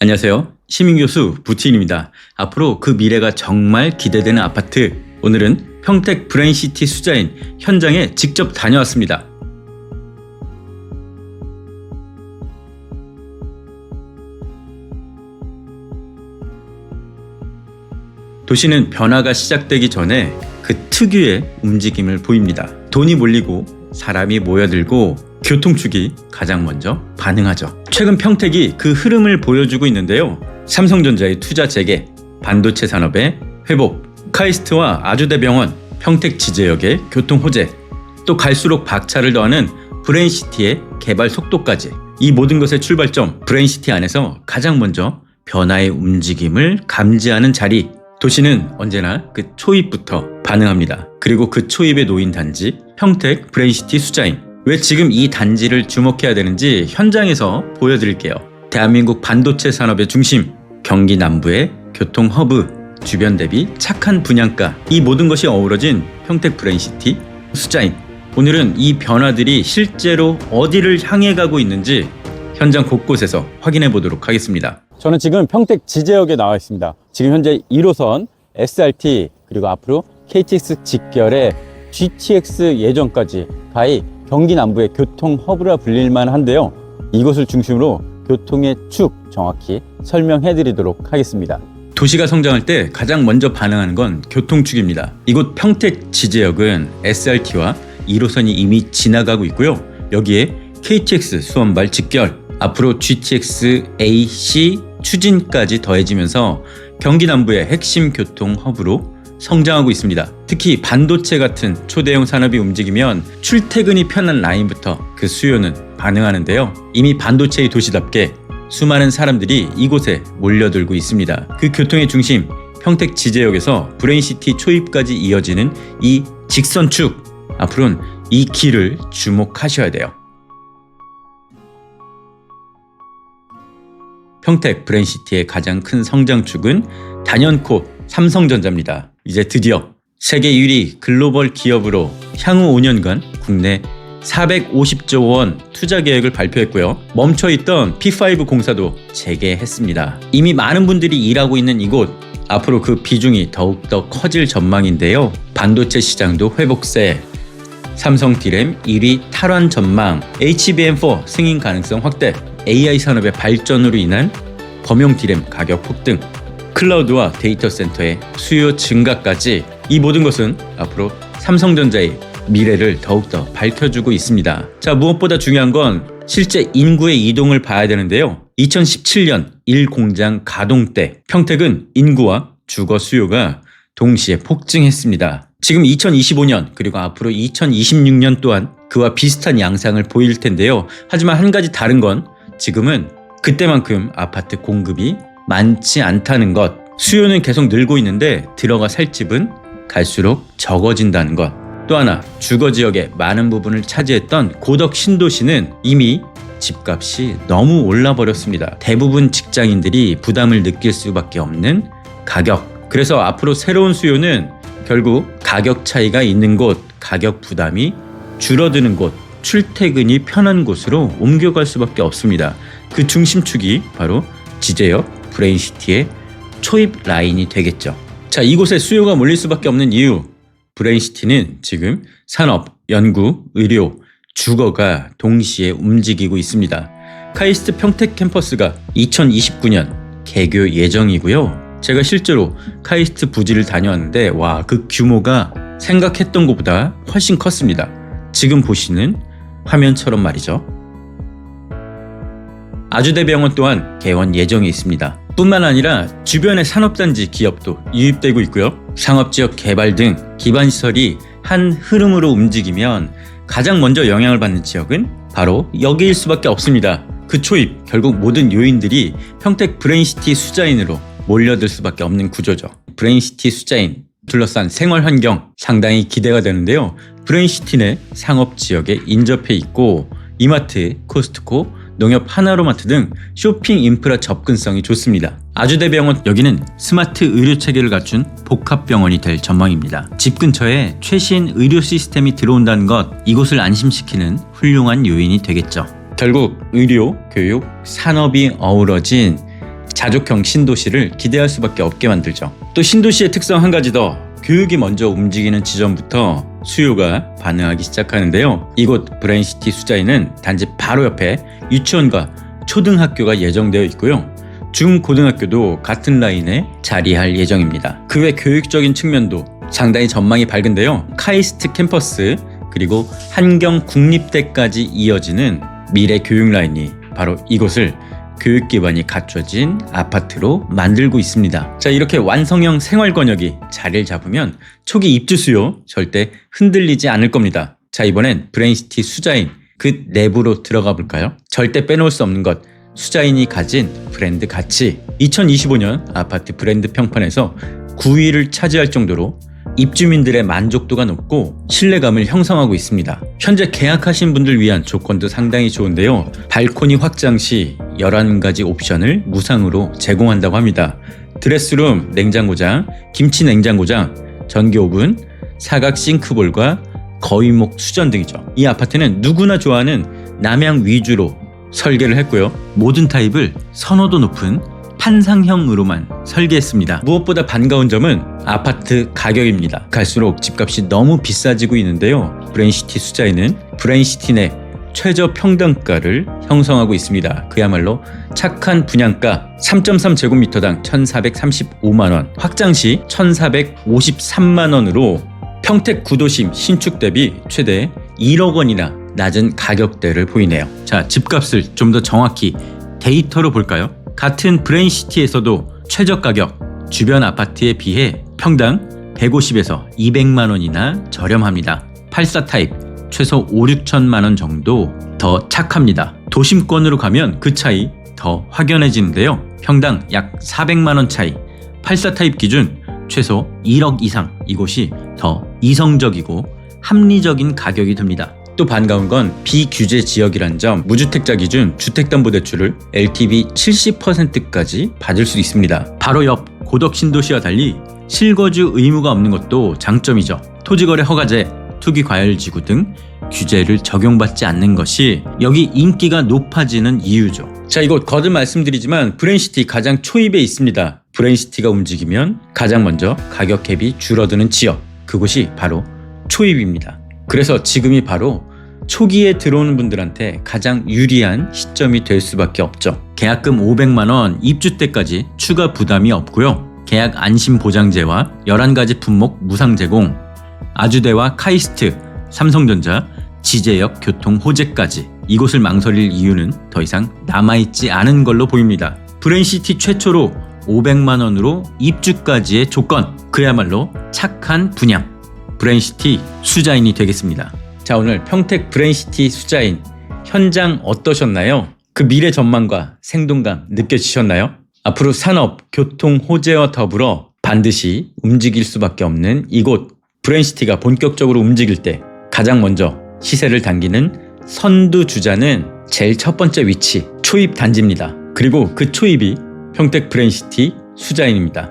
안녕하세요. 시민교수 부티인입니다. 앞으로 그 미래가 정말 기대되는 아파트, 오늘은 평택 브레인시티 수자인 현장에 직접 다녀왔습니다. 도시는 변화가 시작되기 전에 그 특유의 움직임을 보입니다. 돈이 몰리고 사람이 모여들고 교통축이 가장 먼저 반응하죠. 최근 평택이 그 흐름을 보여주고 있는데요. 삼성전자의 투자 재개, 반도체 산업의 회복, 카이스트와 아주대병원, 평택 지제역의 교통 호재, 또 갈수록 박차를 더하는 브레인시티의 개발 속도까지, 이 모든 것의 출발점 브레인시티 안에서 가장 먼저 변화의 움직임을 감지하는 자리, 도시는 언제나 그 초입부터 반응합니다. 그리고 그 초입에 놓인 단지 평택 브레인시티 수자인. 왜 지금 이 단지를 주목해야 되는지 현장에서 보여드릴게요. 대한민국 반도체 산업의 중심, 경기 남부의 교통 허브, 주변 대비 착한 분양가, 이 모든 것이 어우러진 평택 브레인시티 수자인. 오늘은 이 변화들이 실제로 어디를 향해 가고 있는지 현장 곳곳에서 확인해 보도록 하겠습니다. 저는 지금 평택 지제역에 나와 있습니다. 지금 현재 1호선, SRT, 그리고 앞으로 KTX 직결의 GTX 예정까지 가히 경기 남부의 교통 허브라 불릴만 한데요. 이곳을 중심으로 교통의 축 정확히 설명해 드리도록 하겠습니다. 도시가 성장할 때 가장 먼저 반응하는 건 교통축입니다. 이곳 평택 지제역은 SRT와 1호선이 이미 지나가고 있고요. 여기에 KTX 수원발 직결, 앞으로 GTX AC 추진까지 더해지면서 경기 남부의 핵심 교통 허브로 성장하고 있습니다. 특히 반도체 같은 초대형 산업이 움직이면 출퇴근이 편한 라인부터 그 수요는 반응하는데요. 이미 반도체의 도시답게 수많은 사람들이 이곳에 몰려들고 있습니다. 그 교통의 중심 평택 지제역에서 브레인시티 초입까지 이어지는 이 직선축, 앞으로는 이 길을 주목하셔야 돼요. 평택 브레인시티의 가장 큰 성장축은 단연코 삼성전자입니다. 이제 드디어 세계 1위 글로벌 기업으로 향후 5년간 국내 450조 원 투자 계획을 발표했고요. 멈춰있던 P5 공사도 재개했습니다. 이미 많은 분들이 일하고 있는 이곳, 앞으로 그 비중이 더욱더 커질 전망인데요. 반도체 시장도 회복세, 삼성 D램 1위 탈환 전망, HBM4 승인 가능성 확대, AI 산업의 발전으로 인한 범용 D램 가격 폭등, 클라우드와 데이터 센터의 수요 증가까지, 이 모든 것은 앞으로 삼성전자의 미래를 더욱더 밝혀주고 있습니다. 자, 무엇보다 중요한 건 실제 인구의 이동을 봐야 되는데요. 2017년 1공장 가동 때 평택은 인구와 주거 수요가 동시에 폭증했습니다. 지금 2025년 그리고 앞으로 2026년 또한 그와 비슷한 양상을 보일 텐데요. 하지만 한 가지 다른 건 지금은 그때만큼 아파트 공급이 많지 않다는 것, 수요는 계속 늘고 있는데 들어가 살 집은 갈수록 적어진다는 것, 또 하나 주거지역의 많은 부분을 차지했던 고덕 신도시는 이미 집값이 너무 올라버렸습니다. 대부분 직장인들이 부담을 느낄 수밖에 없는 가격, 그래서 앞으로 새로운 수요는 결국 가격 차이가 있는 곳, 가격 부담이 줄어드는 곳, 출퇴근이 편한 곳으로 옮겨갈 수밖에 없습니다. 그 중심축이 바로 지제역 브레인시티의 초입 라인이 되겠죠. 자, 이곳에 수요가 몰릴 수밖에 없는 이유, 브레인시티는 지금 산업, 연구, 의료, 주거가 동시에 움직이고 있습니다. 카이스트 평택 캠퍼스가 2029년 개교 예정이고요. 제가 실제로 카이스트 부지를 다녀왔는데 와, 그 규모가 생각했던 것보다 훨씬 컸습니다. 지금 보시는 화면처럼 말이죠. 아주대병원 또한 개원 예정이 있습니다. 뿐만 아니라 주변의 산업단지 기업도 유입되고 있고요. 상업지역 개발 등 기반시설이 한 흐름으로 움직이면 가장 먼저 영향을 받는 지역은 바로 여기일 수밖에 없습니다. 그 초입, 결국 모든 요인들이 평택 브레인시티 수자인으로 몰려들 수밖에 없는 구조죠. 브레인시티 수자인 둘러싼 생활환경 상당히 기대가 되는데요. 브레인시티 내 상업지역에 인접해 있고 이마트, 코스트코, 농협 하나로마트 등 쇼핑 인프라 접근성이 좋습니다. 아주대병원, 여기는 스마트 의료 체계를 갖춘 복합병원이 될 전망입니다. 집 근처에 최신 의료 시스템이 들어온다는 것, 이곳을 안심시키는 훌륭한 요인이 되겠죠. 결국 의료, 교육, 산업이 어우러진 자족형 신도시를 기대할 수밖에 없게 만들죠. 또 신도시의 특성 한 가지 더, 교육이 먼저 움직이는 지점부터 수요가 반응하기 시작하는데요. 이곳 브레인시티 수자인은 단지 바로 옆에 유치원과 초등학교가 예정되어 있고요. 중고등학교도 같은 라인에 자리할 예정입니다. 그 외 교육적인 측면도 상당히 전망이 밝은데요. 카이스트 캠퍼스 그리고 한경 국립대까지 이어지는 미래 교육 라인이 바로 이곳을 교육 기반이 갖춰진 아파트로 만들고 있습니다. 자, 이렇게 완성형 생활 권역이 자리를 잡으면 초기 입주 수요 절대 흔들리지 않을 겁니다. 자, 이번엔 브레인시티 수자인 그 내부로 들어가 볼까요? 절대 빼놓을 수 없는 것, 수자인이 가진 브랜드 가치. 2025년 아파트 브랜드 평판에서 9위를 차지할 정도로 입주민들의 만족도가 높고 신뢰감을 형성하고 있습니다. 현재 계약하신 분들 위한 조건도 상당히 좋은데요. 발코니 확장 시 11가지 옵션을 무상으로 제공한다고 합니다. 드레스룸, 냉장고장, 김치 냉장고장, 전기 오븐, 사각 싱크볼과 거위목 수전 등이죠. 이 아파트는 누구나 좋아하는 남향 위주로 설계를 했고요. 모든 타입을 선호도 높은 판상형으로만 설계했습니다. 무엇보다 반가운 점은 아파트 가격입니다. 갈수록 집값이 너무 비싸지고 있는데요. 브레인시티 수자인은 브레인시티 내 최저 평당가를 형성하고 있습니다. 그야말로 착한 분양가 3.3제곱미터당 1,435만원, 확장 시 1,453만원으로 평택 구도심 신축 대비 최대 1억 원이나 낮은 가격대를 보이네요. 자, 집값을 좀 더 정확히 데이터로 볼까요? 같은 브레인시티에서도 최저 가격 주변 아파트에 비해 평당 150에서 200만 원이나 저렴합니다. 84 타입 최소 5, 6천만 원 정도 더 착합니다. 도심권으로 가면 그 차이 더 확연해지는데요. 평당 약 400만 원 차이, 84 타입 기준 최소 1억 이상, 이곳이 더 이성적이고 합리적인 가격이 듭니다. 또 반가운 건 비규제 지역이란 점, 무주택자 기준 주택담보대출을 LTV 70%까지 받을 수 있습니다. 바로 옆 고덕 신도시와 달리 실거주 의무가 없는 것도 장점이죠. 토지거래 허가제, 투기과열지구 등 규제를 적용받지 않는 것이 여기 인기가 높아지는 이유죠. 자, 이곳 거듭 말씀드리지만 브레인시티 가장 초입에 있습니다. 브레인시티가 움직이면 가장 먼저 가격 갭이 줄어드는 지역, 그곳이 바로 초입입니다. 그래서 지금이 바로 초기에 들어오는 분들한테 가장 유리한 시점이 될 수밖에 없죠. 계약금 500만 원 입주 때까지 추가 부담이 없고요. 계약 안심보장제와 11가지 품목 무상 제공, 아주대와 카이스트, 삼성전자, 지제역 교통 호재까지. 이곳을 망설일 이유는 더 이상 남아있지 않은 걸로 보입니다. 브레인시티 최초로 500만 원으로 입주까지의 조건, 그야말로 착한 분양, 브레인시티 수자인이 되겠습니다. 자, 오늘 평택 브레인시티 수자인 현장 어떠셨나요? 그 미래 전망과 생동감 느껴지셨나요? 앞으로 산업, 교통 호재와 더불어 반드시 움직일 수밖에 없는 이곳 브레인시티가 본격적으로 움직일 때 가장 먼저 시세를 당기는 선두주자는 제일 첫 번째 위치, 초입 단지입니다. 그리고 그 초입이 평택 브레인시티 수자인입니다.